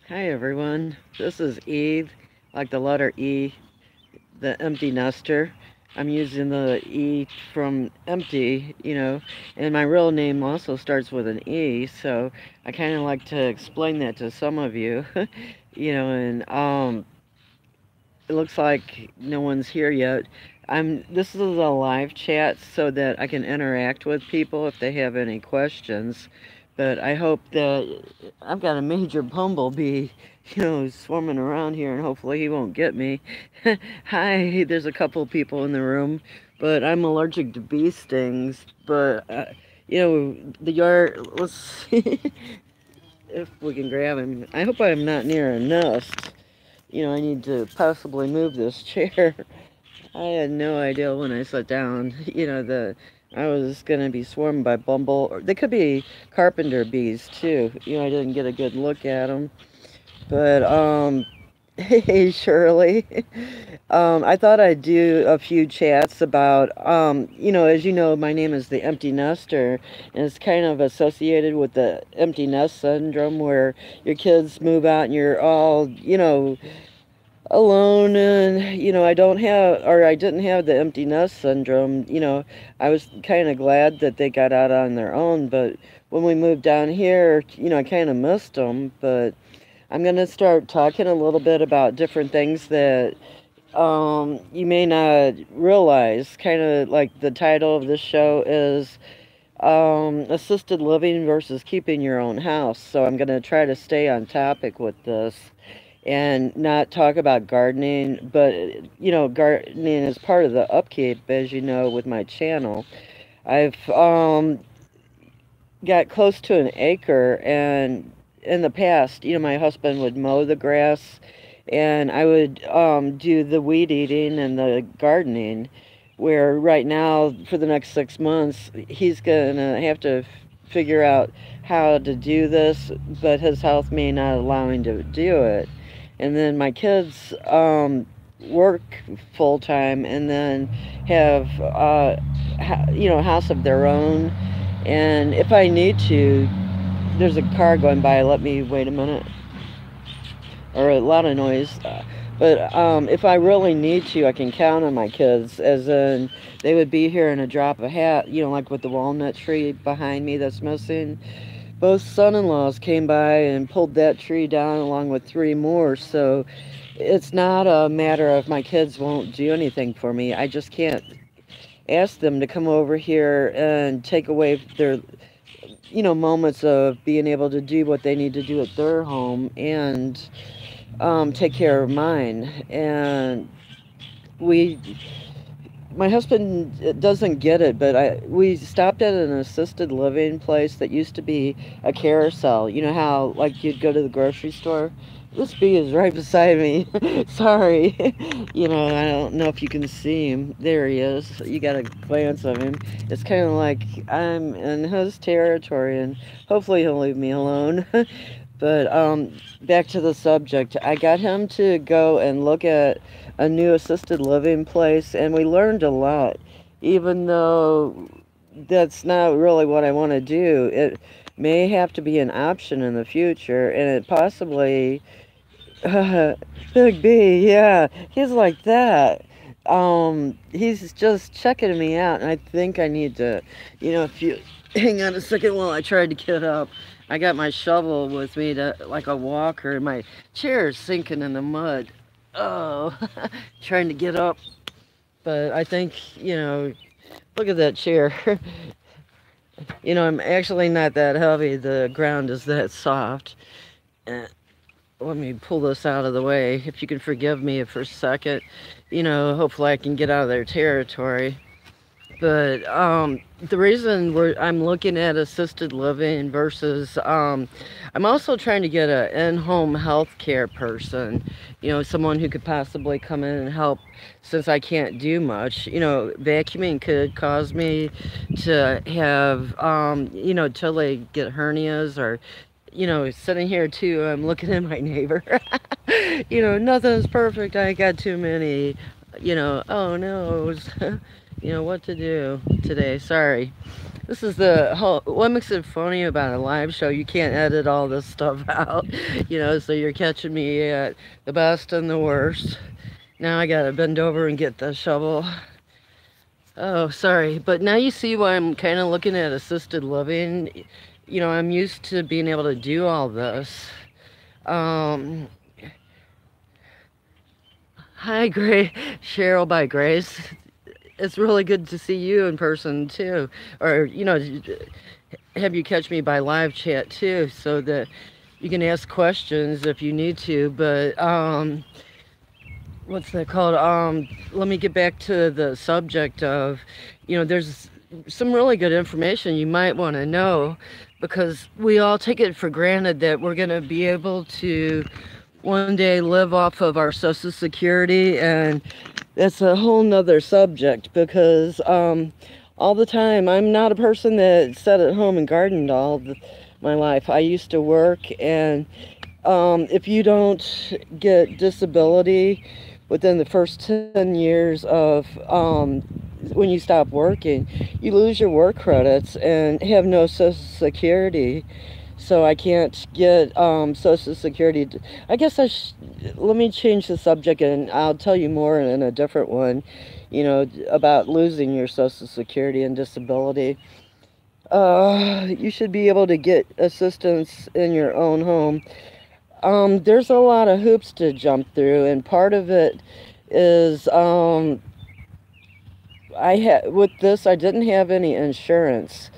Hi everyone, this is Eve, like the letter E, the empty nester. I'm using the E from empty, and my real name also starts with an E, so I kind of like to explain that to some of you, and it looks like no one's here yet. This is a live chat so that I can interact with people if they have any questions. But I hope that I've got a major bumblebee, swarming around here, and hopefully he won't get me. Hi, there's a couple people in the room, but I'm allergic to bee stings. But the yard. Let's see if we can grab him. I hope I'm not near a nest. I need to possibly move this chair. I had no idea when I sat down, I was gonna be swarmed by or they could be carpenter bees too. I didn't get a good look at them. But hey Shirley, I thought I'd do a few chats about, as you know, my name is the Empty Nester, and it's kind of associated with the empty nest syndrome, where your kids move out and you're all, alone, and I didn't have the empty nest syndrome. I was kind of glad that they got out on their own, but when we moved down here, I kind of missed them. But I'm going to start talking a little bit about different things that you may not realize. Kind of like the title of this show is assisted living versus keeping your own house. So I'm going to try to stay on topic with this and not talk about gardening, but gardening is part of the upkeep, as you know, with my channel. I've got close to an acre, and in the past, my husband would mow the grass, and I would do the weed eating and the gardening. Where right now, for the next 6 months, he's gonna have to figure out how to do this, but his health may not allow him to do it. And then my kids work full time, and then have a house of their own. And if I need to, there's a car going by. Let me wait a minute. Or a lot of noise. But if I really need to, I can count on my kids, as in they would be here in a drop of a hat, like with the walnut tree behind me that's missing. Both son-in-laws came by and pulled that tree down along with three more. So it's not a matter of my kids won't do anything for me. I just can't ask them to come over here and take away their, moments of being able to do what they need to do at their home, and take care of mine. And we my husband doesn't get it, but we stopped at an assisted living place that used to be a carousel. You know how, like, you'd go to the grocery store? This bee is right beside me. Sorry. I don't know if you can see him. There he is. You got a glance of him. It's kind of like I'm in his territory, and hopefully he'll leave me alone. But back to the subject. I got him to go and look at a new assisted living place, and we learned a lot. Even though that's not really what I want to do, it may have to be an option in the future, and it possibly Big B, yeah, he's like that. He's just checking me out, and I think I need to, if you hang on a second while I try to get up. I got my shovel with me, to like a walker, and my chair is sinking in the mud. Oh, trying to get up. But I think, look at that chair. I'm actually not that heavy. The ground is that soft. Uh, Let me pull this out of the way. If you can forgive me for a second, hopefully I can get out of their territory. But the reason I'm looking at assisted living versus, I'm also trying to get an in-home health care person, someone who could possibly come in and help, since I can't do much. Vacuuming could cause me to have, till they get hernias, or sitting here too, I'm looking at my neighbor. Nothing's perfect. I got too many, oh no. What to do today. Sorry. This is the whole, what makes it funny about a live show, you can't edit all this stuff out, you know, so you're catching me at the best and the worst. Now I gotta bend over and get the shovel. Oh, sorry, but now you see why I'm kind of looking at assisted living. You know, I'm used to being able to do all this. Um, Hi, Cheryl by Grace. It's really good to see you in person too, or you know, have you catch me by live chat too, so that you can ask questions if you need to. But what's that called? Let me get back to the subject of, you know, there's some really good information you might want to know, because we all take it for granted that we're going to be able to one day live off of our Social Security, and that's a whole nother subject, because all the time, I'm not a person that sat at home and gardened my life. I used to work, and if you don't get disability within the first 10 years of when you stop working, you lose your work credits and have no Social Security. So I can't get Social Security. I guess let me change the subject, and I'll tell you more in a different one, you know, about losing your Social Security and disability. You should be able to get assistance in your own home. There's a lot of hoops to jump through, and part of it is with this, I didn't have any insurance.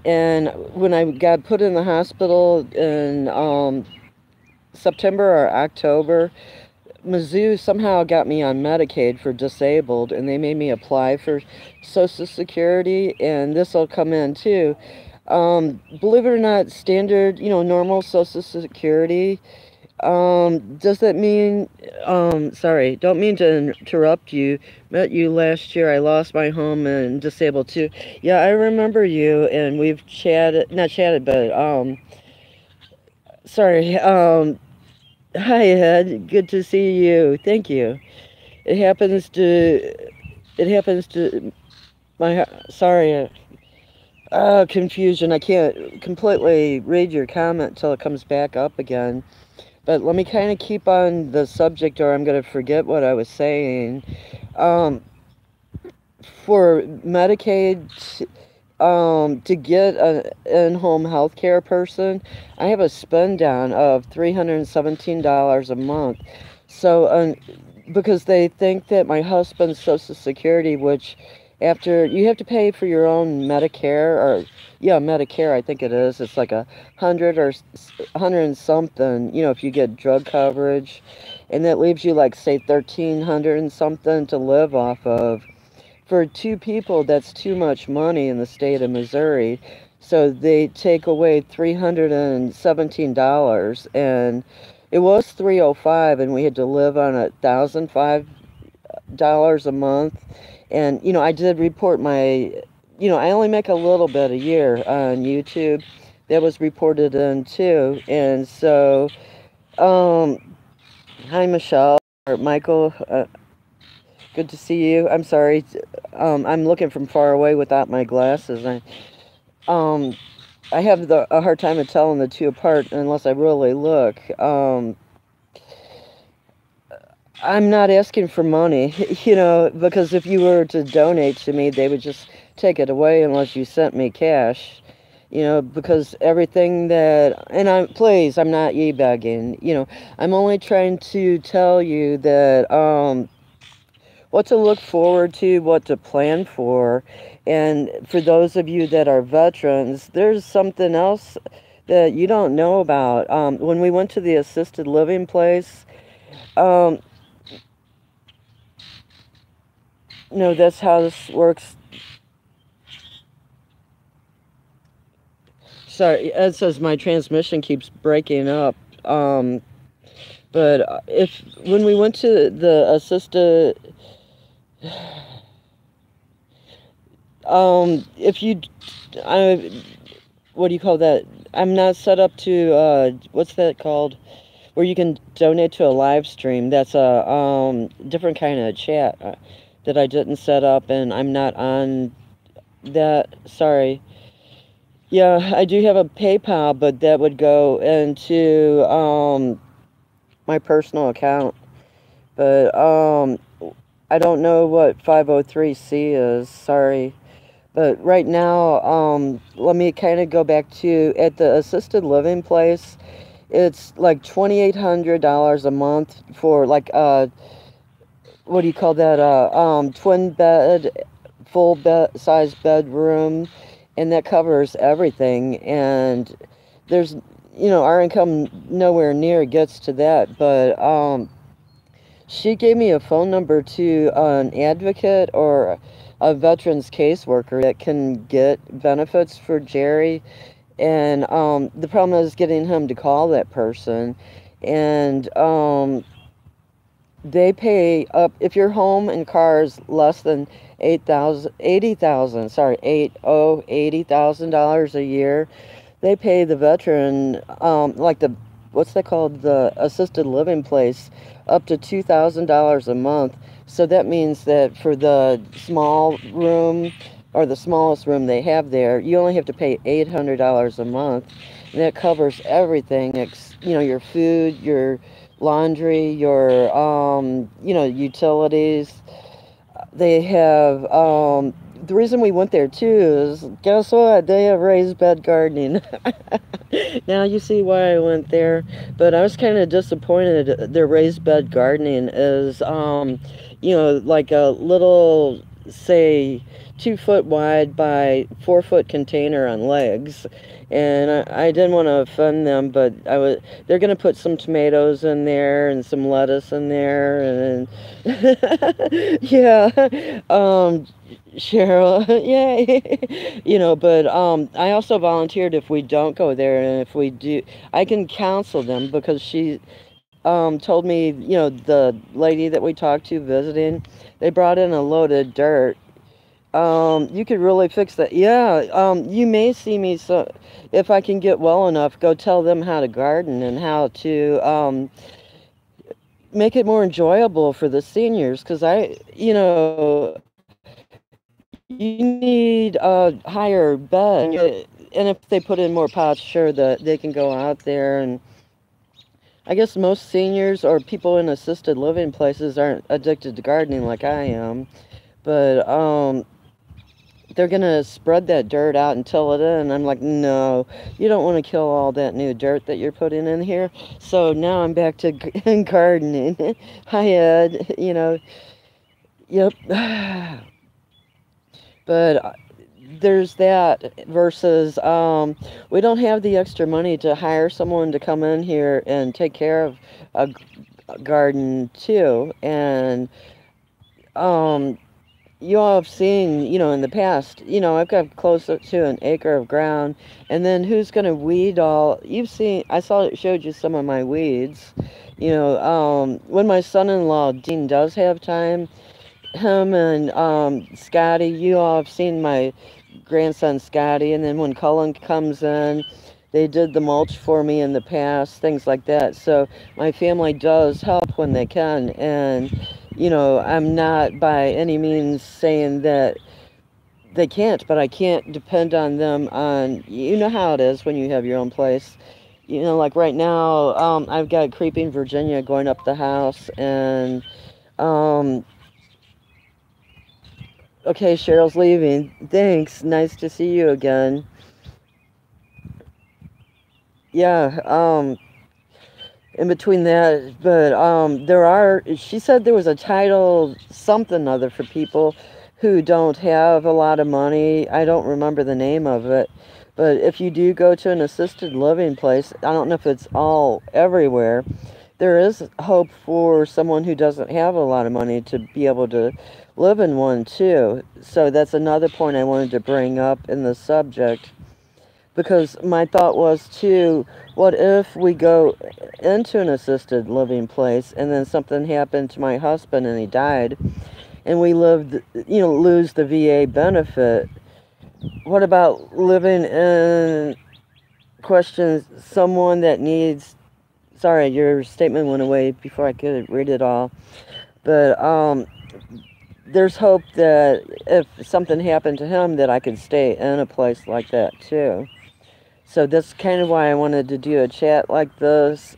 And when I got put in the hospital in September or October, Mizzou somehow got me on Medicaid for disabled, and they made me apply for Social Security, and this will come in too. Believe it or not, standard, you know, normal Social Security. Does that mean, sorry, don't mean to interrupt you. Met you last year. I lost my home and disabled too. Yeah, I remember you, and we've chatted, not chatted, but, sorry, hi, Ed. Good to see you. Thank you. It happens to, it happens to, sorry, confusion. I can't completely read your comment till it comes back up again. But let me kind of keep on the subject, or I'm going to forget what I was saying. Um, for Medicaid, to get an in-home health care person, I have a spend down of $317 a month. So, because they think that my husband's Social Security, which after you have to pay for your own Medicare, or yeah, Medicare, I think it is. It's like 100 and something, you know, if you get drug coverage, and that leaves you like say 1,300 and something to live off of. For two people, that's too much money in the state of Missouri. So they take away $317, and it was 305, and we had to live on $1,005 a month. And you know, I did report my, you know, I only make a little bit a year on YouTube. That was reported in too. And so, hi Michelle or Michael. Good to see you. I'm sorry. I'm looking from far away without my glasses. Um, I have a hard time of telling the two apart unless I really look. I'm not asking for money, you know, because if you were to donate to me, they would just take it away unless you sent me cash, you know, because everything that, and please, I'm not e-begging, you know, I'm only trying to tell you that, what to look forward to, what to plan for. And for those of you that are veterans, there's something else that you don't know about. When we went to the assisted living place, no, that's how this works. Sorry, Ed says my transmission keeps breaking up. But when we went to the assisted, if you, what do you call that? I'm not set up to, what's that called? Where you can donate to a live stream. That's a different kind of chat that I didn't set up, and I'm not on that. Sorry. Yeah, I do have a PayPal, but that would go into my personal account. But I don't know what 503C is. Sorry. But right now, let me kind of go back to at the assisted living place. It's like $2,800 a month for like what do you call that? Twin bed, full bed size bedroom, and that covers everything. And there's, our income nowhere near gets to that. But she gave me a phone number to an advocate or a veterans caseworker that can get benefits for Jerry. And the problem is getting him to call that person. And they pay up if your home and car is less than 80,000, sorry, $80,000 a year. They pay the veteran, like the, what's that called, the assisted living place, up to $2,000 a month. So that means that for the small room or the smallest room they have there, you only have to pay $800 a month, and that covers everything. Your food, your laundry, your utilities. They have the reason we went there too is, guess what? They have raised bed gardening. Now you see why I went there. But I was kind of disappointed. Their raised bed gardening is like a little, say, 2 foot wide by 4 foot container on legs. And I didn't want to offend them, but they're gonna put some tomatoes in there and some lettuce in there, and yeah, Cheryl, yay. But I also volunteered if we don't go there, and if we do, I can counsel them, because she told me, the lady that we talked to visiting, they brought in a load of dirt. You could really fix that. Yeah, you may see me, so if I can get well enough, go tell them how to garden and how to make it more enjoyable for the seniors, because you need a higher bed, and if they put in more pots, sure, that they can go out there. And I guess most seniors or people in assisted living places aren't addicted to gardening like I am, but they're gonna spread that dirt out and till it in. I'm like, no, you don't want to kill all that new dirt that you're putting in here. So now I'm back to gardening. Hi, Ed. Yep. But there's that versus we don't have the extra money to hire someone to come in here and take care of a garden too. And um, you all have seen, in the past, I've got close to an acre of ground, and then who's going to weed all? You've seen, showed you some of my weeds. When my son-in-law Dean does have time, him and Scotty, you all have seen my grandson Scotty, and then when Cullen comes in, they did the mulch for me in the past, things like that. So my family does help when they can, and I'm not by any means saying that they can't, but I can't depend on them. On, you know how it is when you have your own place. Like right now, I've got Creeping Virginia going up the house, and okay, Cheryl's leaving. Thanks. Nice to see you again. Yeah, in between that, but she said there was a title something other for people who don't have a lot of money. I don't remember the name of it. But if you do go to an assisted living place, I don't know if it's all everywhere, there is hope for someone who doesn't have a lot of money to be able to live in one too. So that's another point I wanted to bring up in the subject, because my thought was too, what if we go into an assisted living place and then something happened to my husband and he died, and we lose the VA benefit? What about living in questions someone that needs, sorry, your statement went away before I could read it all, but there's hope that if something happened to him that I could stay in a place like that too. So that's kind of why I wanted to do a chat like this,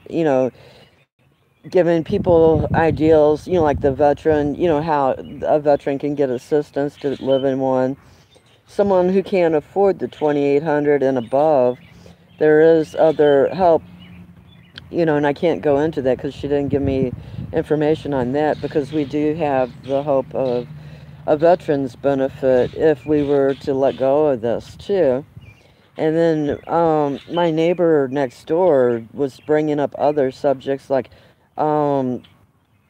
giving people ideals, like the veteran, how a veteran can get assistance to live in one. Someone who can't afford the 2,800 and above, there is other help, and I can't go into that because she didn't give me information on that, because we do have the hope of a veteran's benefit if we were to let go of this too. And then my neighbor next door was bringing up other subjects like um,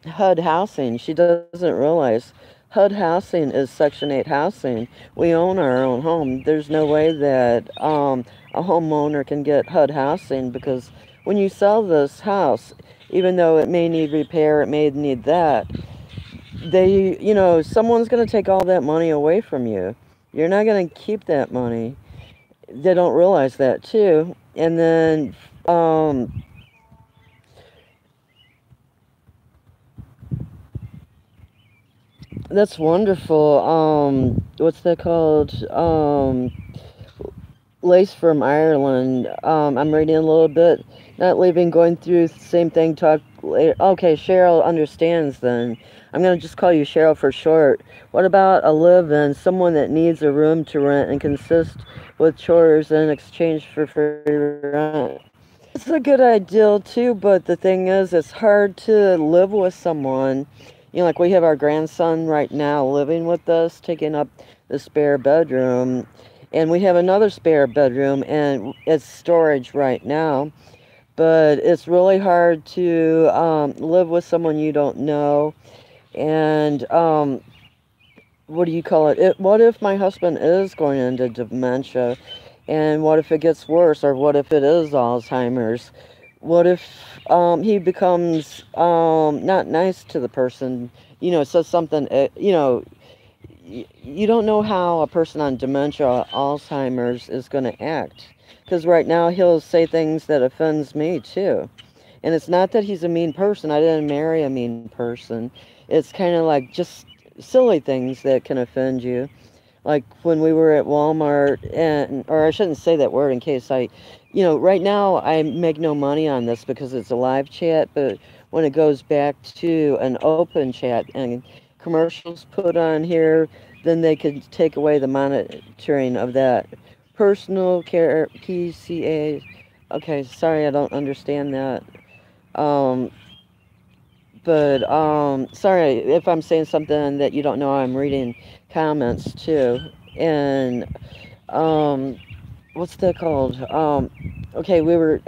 HUD housing. She doesn't realize HUD housing is Section 8 housing. We own our own home. There's no way that a homeowner can get HUD housing, because when you sell this house, even though it may need repair, it may need that, someone's going to take all that money away from you. You're not going to keep that money. They don't realize that too. And then that's wonderful. What's that called? Lace from Ireland. I'm reading a little bit. Not leaving, going through the same thing. Talk later. Okay, Cheryl understands then. I'm going to just call you Cheryl for short. What about a live-in? Someone that needs a room to rent and consist with chores in exchange for free rent. It's a good idea too, but the thing is, it's hard to live with someone. Like we have our grandson right now living with us, taking up the spare bedroom. And we have another spare bedroom, and it's storage right now. But it's really hard to live with someone you don't know. And what do you call it? What if my husband is going into dementia? And what if it gets worse? Or what if it is Alzheimer's? What if he becomes not nice to the person? Says something, you don't know how a person on dementia or Alzheimer's is going to act. Because right now he'll say things that offends me too. And it's not that he's a mean person. I didn't marry a mean person. It's kind of like just silly things that can offend you. Like when we were at Walmart, or I shouldn't say that word in case right now I make no money on this because it's a live chat, but when it goes back to an open chat and commercials put on here, then they could take away the monitoring of that. Personal care, PCA. Okay, sorry, I don't understand that. Um, but sorry if I'm saying something that you don't know. I'm reading comments too. And um, what's that called? Okay, we were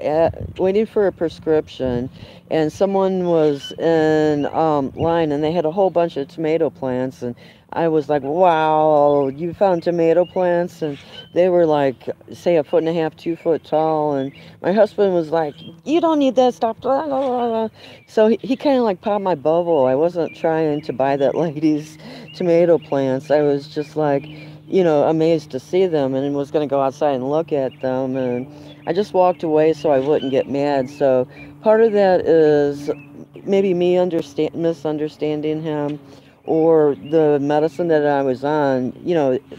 waiting for a prescription, and someone was in line, and they had a whole bunch of tomato plants, and I was like, wow, you found tomato plants? And they were like, say, 1.5 feet, 2 foot tall, and my husband was like, you don't need that stuff. Blah, blah, blah, blah. So he kind of like popped my bubble. I wasn't trying to buy that lady's tomato plants. I was just like, amazed to see them, and was going to go outside and look at them. And I just walked away so I wouldn't get mad. So part of that is maybe me misunderstanding him, or the medicine that I was on,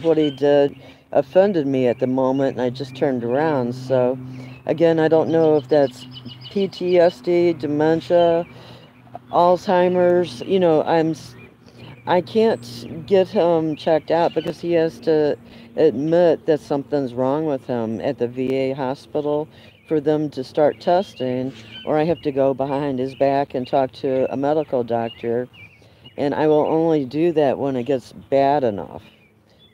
what he did offended me at the moment, and I just turned around. So again, I don't know if that's PTSD, dementia, Alzheimer's. I can't get him checked out because he has to admit that something's wrong with him at the VA hospital for them to start testing, or I have to go behind his back and talk to a medical doctor. And I will only do that when it gets bad enough,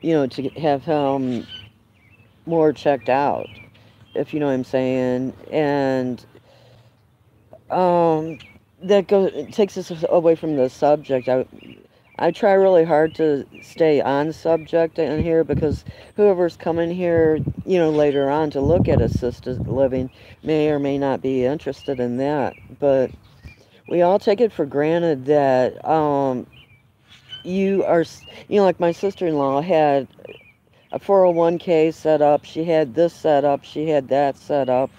to have him more checked out, if you know what I'm saying. And um, that takes us away from the subject. I try really hard to stay on subject in here, because whoever's coming here, later on to look at assisted living may or may not be interested in that. But we all take it for granted that you are, like my sister-in-law had a 401k set up, she had this set up, she had that set up.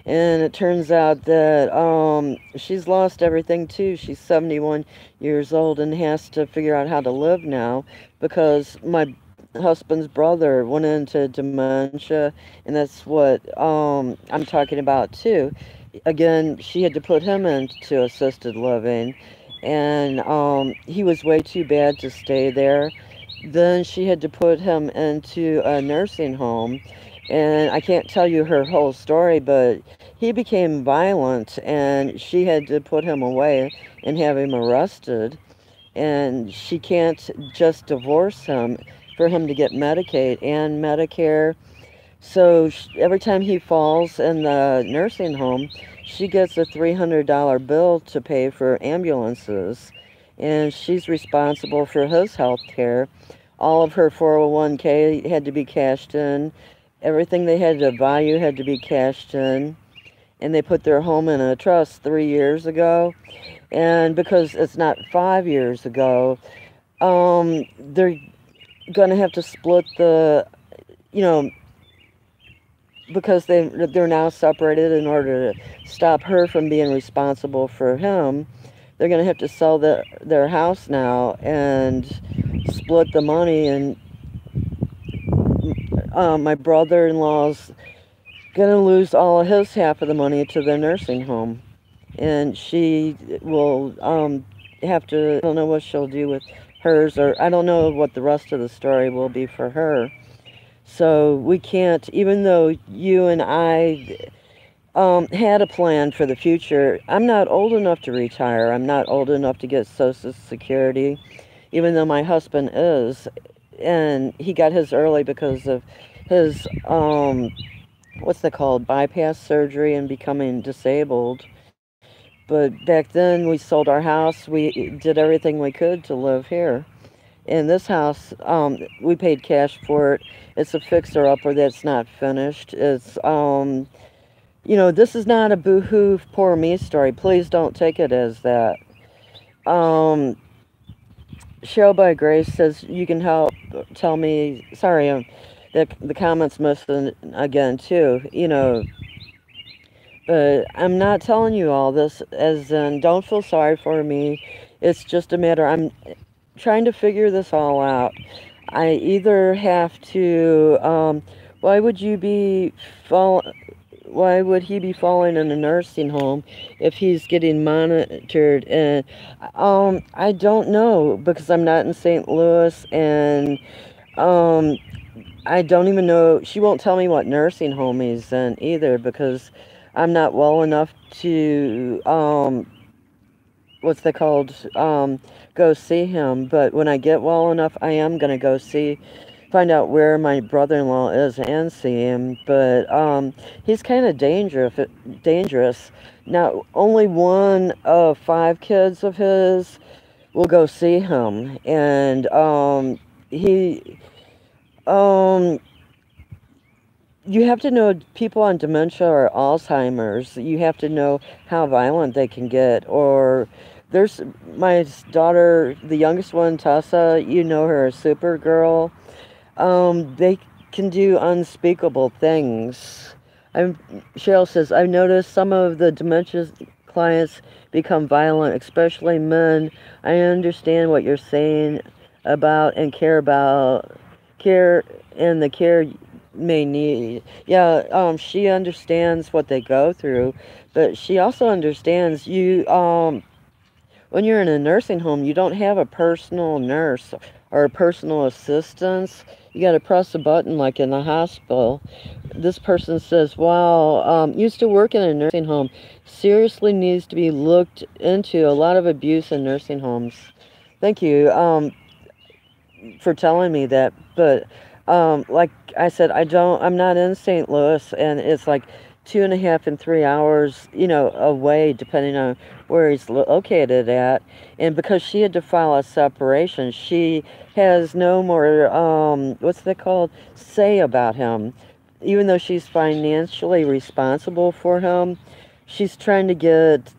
And it turns out that she's lost everything too. She's 71 years old and has to figure out how to live now, because husband's brother went into dementia, and that's what I'm talking about too. Again, she had to put him into assisted living, and he was way too bad to stay there. Then she had to put him into a nursing home, and I can't tell you her whole story, but he became violent, and she had to put him away and have him arrested. And she can't just divorce him for him to get Medicaid and Medicare. So every time he falls in the nursing home, she gets a $300 bill to pay for ambulances. And she's responsible for his health care. All of her 401k had to be cashed in. Everything they had to value had to be cashed in. And they put their home in a trust 3 years ago. And because it's not 5 years ago, they're going to have to split the, you know, because they're now separated in order to stop her from being responsible for him. They're going to have to sell their house now and split the money. And my brother-in-law's going to lose all of his half of the money to the nursing home. And she will have to, I don't know what she'll do with hers, or I don't know what the rest of the story will be for her. So we can't, even though you and I had a plan for the future, I'm not old enough to retire. I'm not old enough to get Social Security, even though my husband is. And he got his early because of his, what's that called, bypass surgery and becoming disabled. But back then, we sold our house. We did everything we could to live here. In this house, we paid cash for it. It's a fixer-upper that's not finished. It's, this is not a boo-hoo, poor me story. Please don't take it as that. Cheryl by Grace says, you can help tell me, sorry, the comments missing again, too, but I'm not telling you all this as in, don't feel sorry for me. It's just a matter, I'm trying to figure this all out. I either have to, why would you be why would he be falling in a nursing home if he's getting monitored? And I don't know, because I'm not in St. Louis, and um, I don't even know. She won't tell me what nursing home he's in either, because I'm not well enough to what's that called, go see him. But when I get well enough, I am gonna go find out where my brother-in-law is and see him. But he's kind of dangerous. Now, only one of 5 kids of his will go see him, and he you have to know people on dementia or Alzheimer's. You have to know how violent they can get. Or there's my daughter, the youngest one, Tessa. You know her, Supergirl. They can do unspeakable things. Cheryl says, I've noticed some of the dementia clients become violent, especially men. I understand what you're saying about and care and the care may need. Yeah, she understands what they go through, but she also understands when you're in a nursing home, you don't have a personal nurse or a personal assistance. You got to press a button like in the hospital. This person says, wow, used to work in a nursing home. Seriously needs to be looked into. A lot of abuse in nursing homes. Thank you for telling me that. But like I said, I'm not in St. Louis, and it's like 2.5 and 3 hours, away, depending on where he's located at. And because she had to file a separation, she has no more, what's that called, say about him. Even though she's financially responsible for him, she's trying to get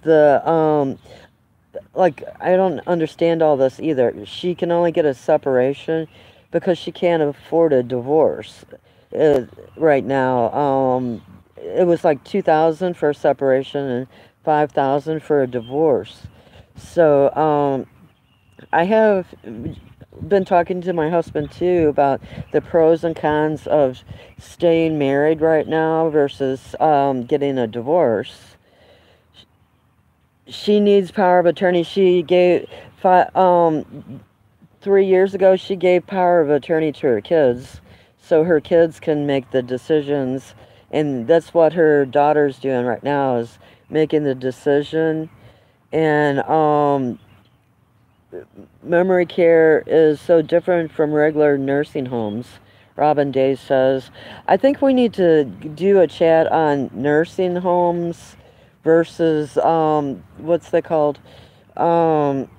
like, I don't understand all this either. She can only get a separation because she can't afford a divorce right now. It was like 2,000 for a separation and 5,000 for a divorce. So I have been talking to my husband too about the pros and cons of staying married right now versus getting a divorce. She needs power of attorney. She gave 3 years ago, she gave power of attorney to her kids so her kids can make the decisions. And that's what her daughter's doing right now, is making the decision. And memory care is so different from regular nursing homes, Robin Day says. I think we need to do a chat on nursing homes versus, what's that called? Um,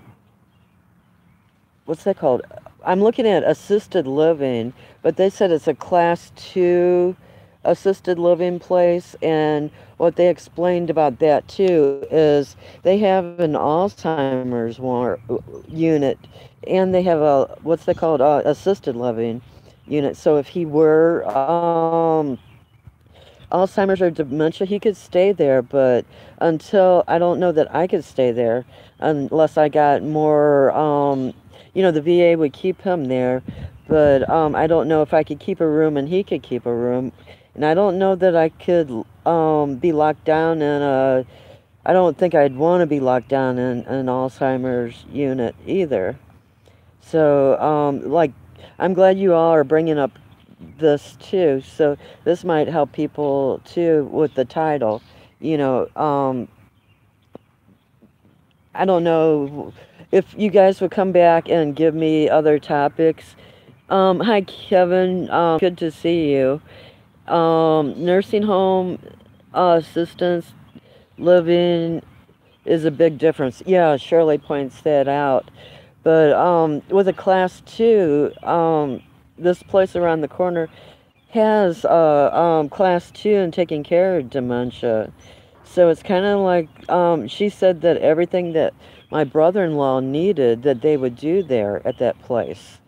what's that called? I'm looking at assisted living, but they said it's a class 2 assisted living place. And what they explained about that too is they have an Alzheimer's unit, and they have a, what's that called, assisted living unit. So if he were Alzheimer's or dementia, he could stay there, but until, I don't know that I could stay there unless I got more, the VA would keep him there, but I don't know if I could keep a room and he could keep a room. And I don't know that I could be locked down in a, I don't think I'd want to be locked down in an Alzheimer's unit either. So, like, I'm glad you all are bringing up this too. So this might help people too with the title. You know, I don't know if you guys would come back and give me other topics. Hi, Kevin. Good to see you. Nursing home assistance living is a big difference. Yeah, Shirley points that out. But with a class 2, this place around the corner has class 2 in taking care of dementia. So it's kind of like, she said that everything that my brother-in-law needed, that they would do there at that place.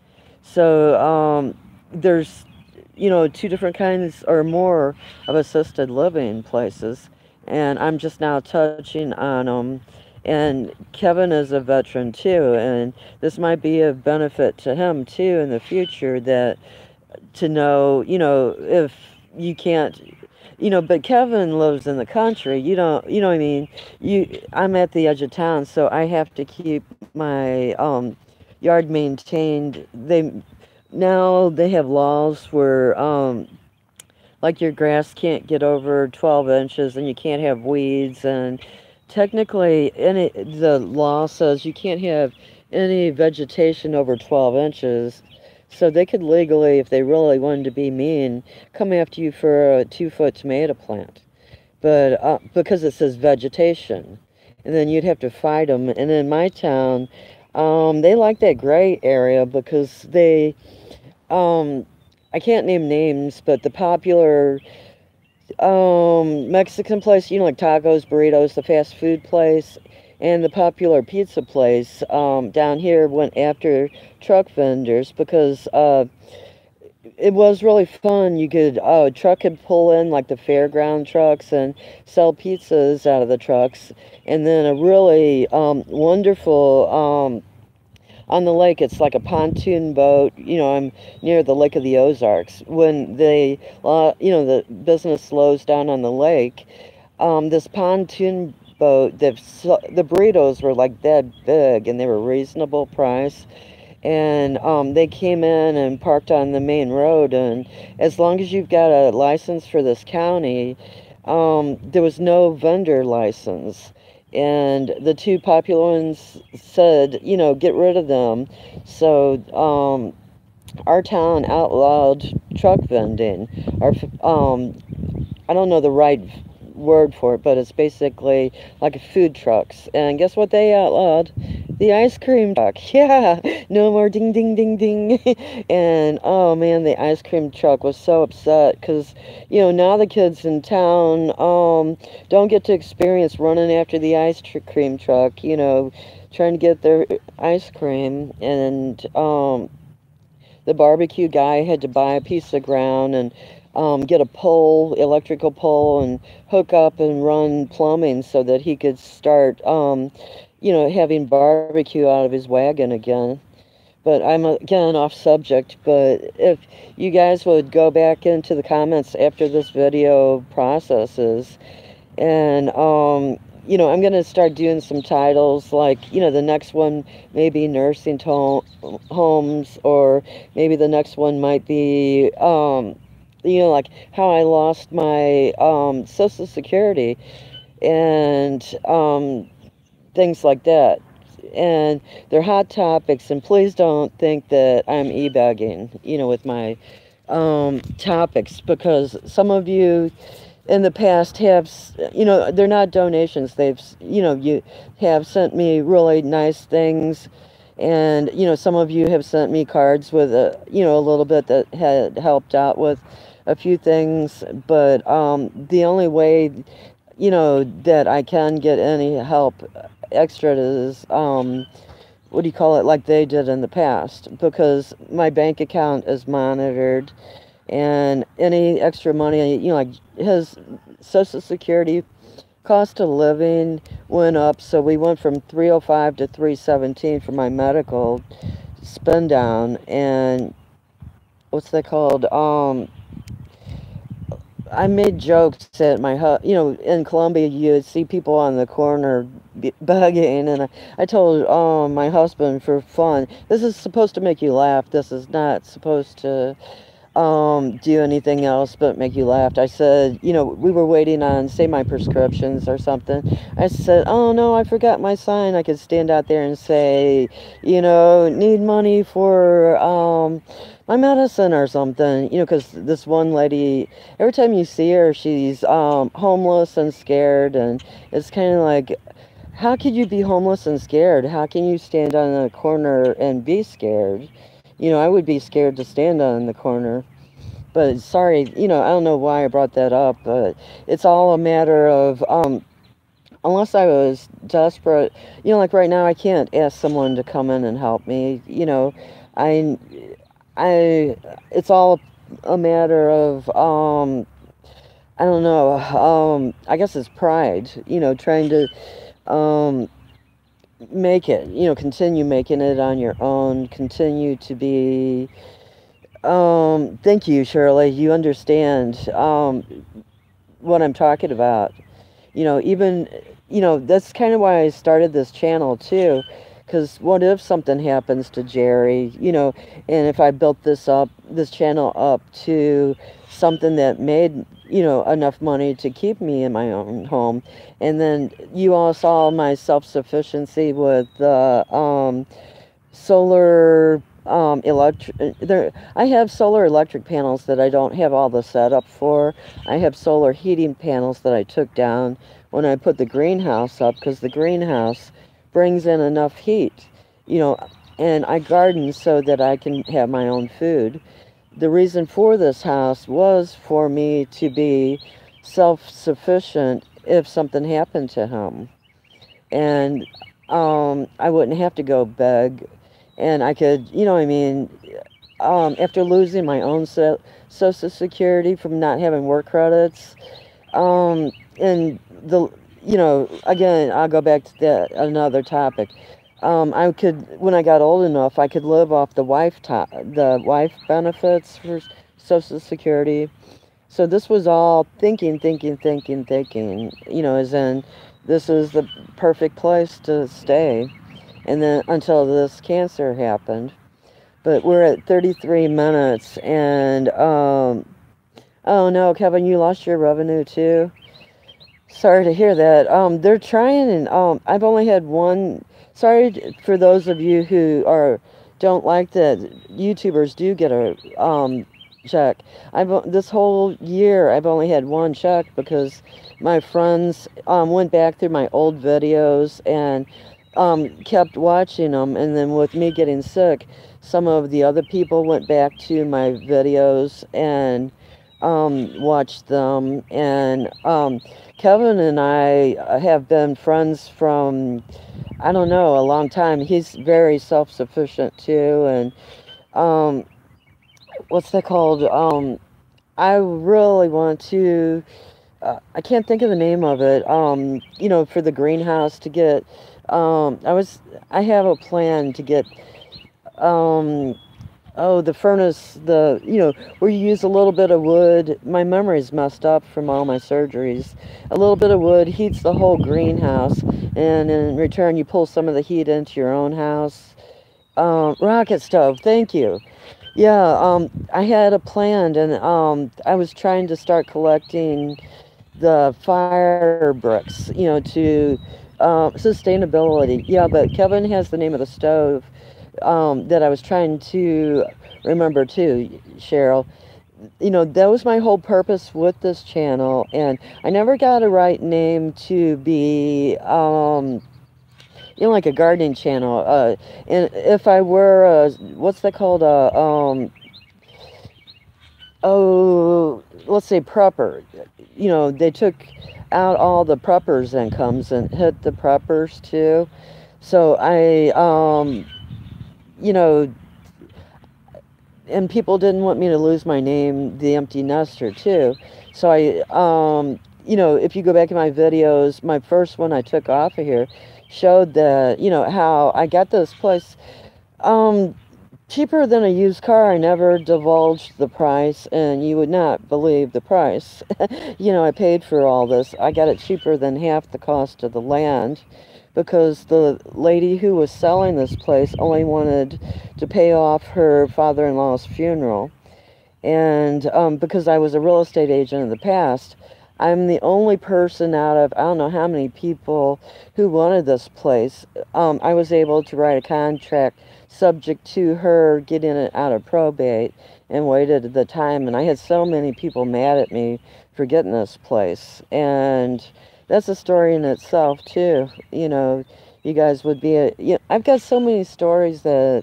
So there's, 2 different kinds or more of assisted living places, and I'm just now touching on them. And Kevin is a veteran too, and this might be of benefit to him too in the future, that to know, if you can't, but Kevin lives in the country. You don't, you know what I mean? I'm at the edge of town, so I have to keep my yard maintained. Now they have laws where like your grass can't get over 12 inches and you can't have weeds, and technically the law says you can't have any vegetation over 12 inches. So they could legally, if they really wanted to be mean, come after you for a 2-foot tomato plant. But because it says vegetation, and then you'd have to fight them. And in my town, they like that gray area because I can't name names, but the popular Mexican place, like tacos, burritos, the fast food place, and the popular pizza place down here went after truck vendors because it was really fun. You could, a truck could pull in like the fairground trucks and sell pizzas out of the trucks, and then a really wonderful on the lake. It's like a pontoon boat. I'm near the Lake of the Ozarks. When the business slows down on the lake, this pontoon boat, the burritos were like that big and they were reasonable price. And they came in and parked on the main road. And as long as you've got a license for this county, there was no vendor license. And the 2 popular ones said, get rid of them. So our town outlawed truck vending. I don't know the right word for it, but it's basically like food trucks. And guess what they outlawed? The ice cream truck. Yeah, no more ding, ding, ding, ding. And oh man, the ice cream truck was so upset because, now the kids in town don't get to experience running after the ice cream truck, trying to get their ice cream. And the barbecue guy had to buy a piece of ground and get a pole, electrical pole, and hook up and run plumbing so that he could start, having barbecue out of his wagon again. But I'm again off subject. But if you guys would go back into the comments after this video processes, and I'm gonna start doing some titles like, the next one maybe nursing homes, or maybe the next one might be like how I lost my Social Security, and things like that. And they're hot topics, and please don't think that I'm e-begging, with my topics, because some of you in the past have, they're not donations. You have sent me really nice things, and, some of you have sent me cards with a little bit that had helped out with a few things, but the only way, that I can get any help extra is, what do you call it, like they did in the past, because my bank account is monitored, and any extra money, like his Social Security cost of living went up, so we went from 305 to 317 for my medical spend down, and what's that called? I made jokes that in Colombia you would see people on the corner begging, and I told my husband for fun, this is supposed to make you laugh. This is not supposed to do anything else but make you laugh. I said, we were waiting on, say, my prescriptions or something. I said, oh no, I forgot my sign. I could stand out there and say, need money for my medicine or something, because this one lady, every time you see her, she's homeless and scared, and it's kind of like, how could you be homeless and scared? How can you stand on a corner and be scared? I would be scared to stand on the corner. But sorry, I don't know why I brought that up, but it's all a matter of, unless I was desperate, like right now, I can't ask someone to come in and help me. I, it's all a matter of, I don't know, I guess it's pride, trying to, make it, continue making it on your own, continue to be, thank you, Shirley. You understand, what I'm talking about. Even, that's kind of why I started this channel too. Because what if something happens to Jerry, and if I built this channel up to something that made, enough money to keep me in my own home. And then you all saw my self-sufficiency with the solar I have solar electric panels that I don't have all the setup for. I have solar heating panels that I took down when I put the greenhouse up, because the greenhouse brings in enough heat, and I garden so that I can have my own food. The reason for this house was for me to be self-sufficient if something happened to him, and I wouldn't have to go beg, and I could, after losing my own Social Security from not having work credits, and again, I'll go back to that, another topic. I could, when I got old enough, I could live off the wife benefits for Social Security. So this was all thinking, as in, this is the perfect place to stay. And then until this cancer happened. But we're at 33 minutes, and, oh no, Kevin, you lost your revenue too? Sorry to hear that. They're trying, and, I've only had one, sorry for those of you who don't like that YouTubers do get a, check. This whole year, I've only had one check, because my friends, went back through my old videos and, kept watching them, and then with me getting sick, some of the other people went back to my videos and watched them, and Kevin and I have been friends from, I don't know, a long time. He's very self-sufficient too, and what's that called? I really want to, I can't think of the name of it, for the greenhouse to get, I have a plan to get um, oh, the furnace, where you use a little bit of wood. My memory's messed up from all my surgeries. A little bit of wood heats the whole greenhouse, and in return, you pull some of the heat into your own house. Rocket stove, thank you. Yeah, I had a plan, and I was trying to start collecting the fire bricks, to sustainability. Yeah, but Kevin has the name of the stove that I was trying to remember too, Cheryl. That was my whole purpose with this channel, and I never got a right name to be, like a gardening channel. And if I were, what's that called? Oh, let's say prepper. They took out all the preppers' incomes and hit the preppers too. So you know, and people didn't want me to lose my name, the empty nester, too. So if you go back in my videos, my first one I took off of here showed that, how I got this place um, cheaper than a used car. I never divulged the price, and you would not believe the price. I paid for all this. I got it cheaper than half the cost of the land, because the lady who was selling this place only wanted to pay off her father-in-law's funeral. And because I was a real estate agent in the past, I'm the only person out of I don't know how many people who wanted this place. I was able to write a contract subject to her getting it out of probate, and waited the time. And I had so many people mad at me for getting this place. And that's a story in itself too. You guys would be I've got so many stories that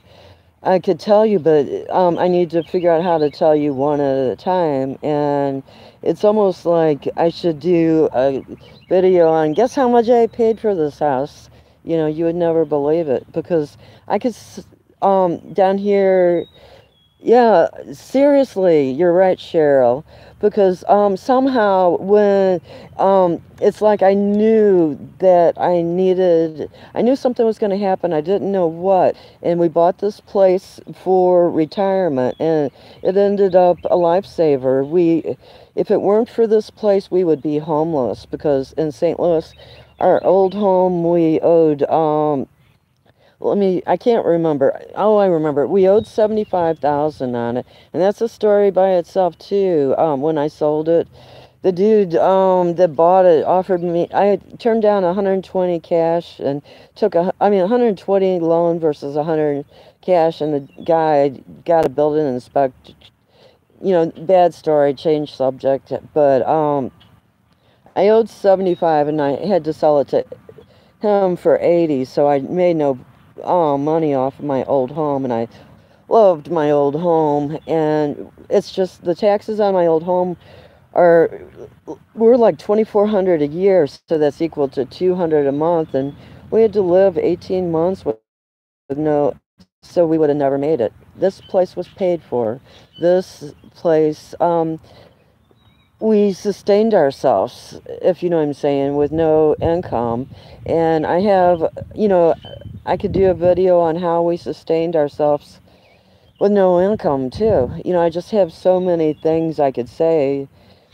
I could tell you, but I need to figure out how to tell you one at a time. And it's almost like I should do a video on guess how much I paid for this house. You would never believe it, because I could, down here, yeah, seriously, you're right, Cheryl. Because somehow when it's like I knew that I knew something was going to happen. I didn't know what. And we bought this place for retirement, and it ended up a lifesaver. If it weren't for this place, we would be homeless, because in St. Louis, our old home, we owed I can't remember. Oh, I remember. We owed 75,000 on it. And that's a story by itself too. When I sold it, the dude that bought it offered me, I turned down 120 cash and took 120 loan versus 100 cash, and the guy got a building inspect. Bad story, change subject, but I owed 75, and I had to sell it to him for 80, so I made no money off of my old home, and I loved my old home. And it's just the taxes on my old home were like 2,400 a year, so that's equal to 200 a month, and we had to live 18 months with no, so we would have never made it. This place was paid for. This place, we sustained ourselves, if you know what I'm saying, with no income. And I could do a video on how we sustained ourselves with no income too. I just have so many things I could say,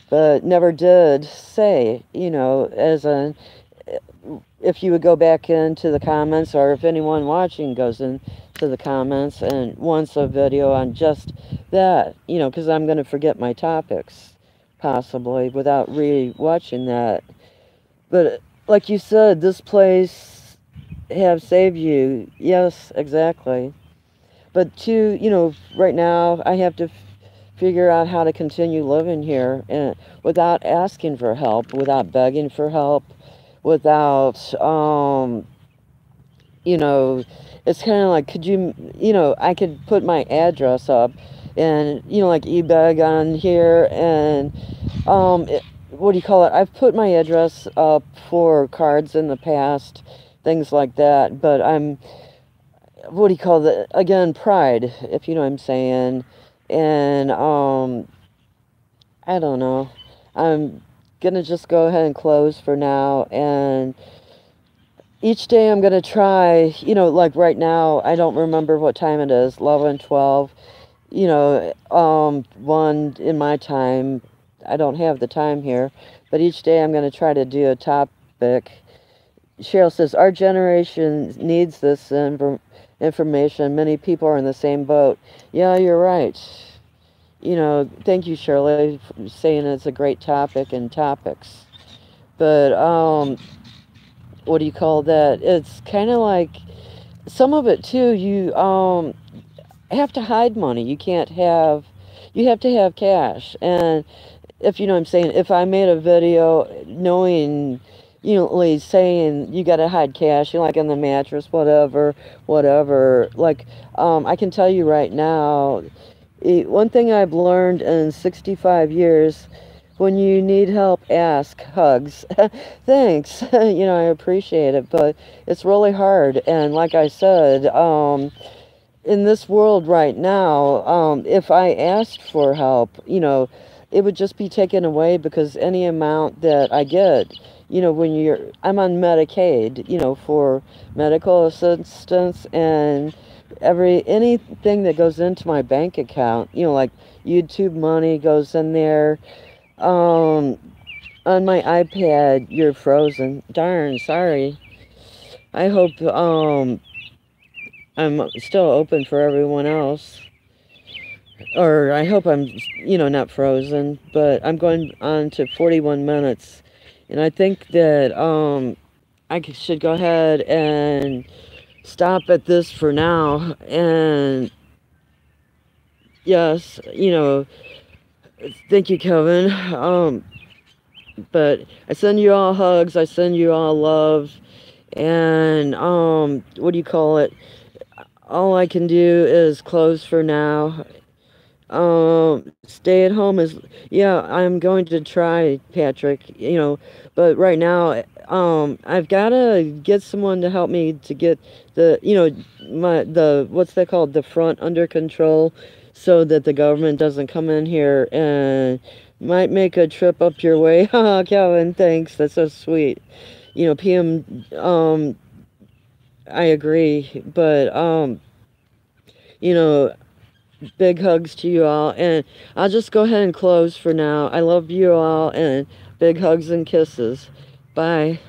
but never did say, if you would go back into the comments, or if anyone watching goes into the comments and wants a video on just that, because I'm going to forget my topics possibly without re-watching that. But like you said, this place have saved you. Yes, exactly. But right now I have to figure out how to continue living here, and without asking for help, without begging for help, without it's kind of like, I could put my address up, and like eBay on here, and what do you call it? I've put my address up for cards in the past, things like that. But what do you call it? Again, pride, if you know what I'm saying. And I don't know. I'm gonna just go ahead and close for now, and each day I'm going to try, like right now, I don't remember what time it is, 11, 12, 1 in my time. I don't have the time here, but each day I'm going to try to do a topic. Cheryl says, our generation needs this information. Many people are in the same boat. Yeah, you're right. Thank you, Shirley, for saying it's a great topic and topics. But, what do you call that? It's kind of like some of it too. You have to hide money. You have to have cash. And if you know what I'm saying, if I made a video knowing, like saying you got to hide cash, like in the mattress, whatever, whatever. Like, I can tell you right now, one thing I've learned in 65 years, when you need help, ask, hugs. Thanks. I appreciate it, but it's really hard. And like I said, in this world right now, if I asked for help, it would just be taken away because any amount that I get, I'm on Medicaid, for medical assistance and anything that goes into my bank account, like YouTube money goes in there. Um, on my iPad, you're frozen. Darn, sorry. I hope, I'm still open for everyone else. Or I hope I'm, not frozen. But I'm going on to 41 minutes. And I think that, I should go ahead and stop at this for now. And yes, thank you, Kevin. But I send you all hugs. I send you all love. And, what do you call it? All I can do is close for now. Stay at home is, yeah, I'm going to try, Patrick, but right now, I've got to get someone to help me to get what's that called? The front under control so that the government doesn't come in here and might make a trip up your way. Haha, Calvin, thanks. That's so sweet. PM, I agree, but, you know, big hugs to you all, and I'll just go ahead and close for now. I love you all, and big hugs and kisses. Bye.